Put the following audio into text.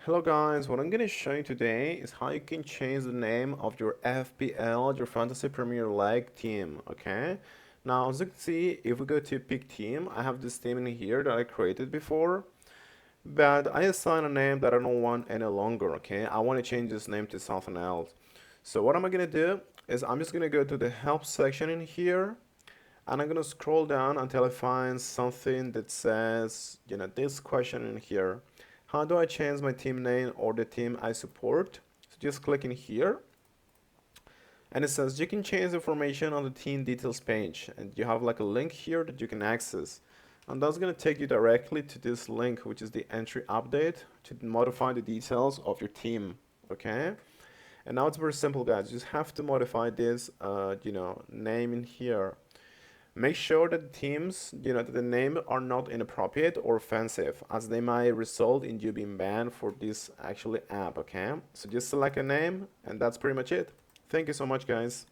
Hello guys, what I'm going to show you today is how you can change the name of your FPL, your Fantasy Premier League team, okay? Now, as you can see, if we go to pick team, I have this team in here that I created before, but I assign a name that I don't want any longer, okay? I want to change this name to something else. So what am I going to do is I'm just going to go to the help section in here, and I'm going to scroll down until I find something that says, this question in here. How do I change my team name or the team I support? So just click in here, and it says you can change information on the team details page, and you have like a link here that you can access. And that's going to take you directly to this link, which is the entry update to modify the details of your team, okay? And now it's very simple, guys. You just have to modify this, name in here. Make sure that the teams, that the name are not inappropriate or offensive, as they might result in you being banned for this actually app, okay? So just select a name, and that's pretty much it. Thank you so much, guys.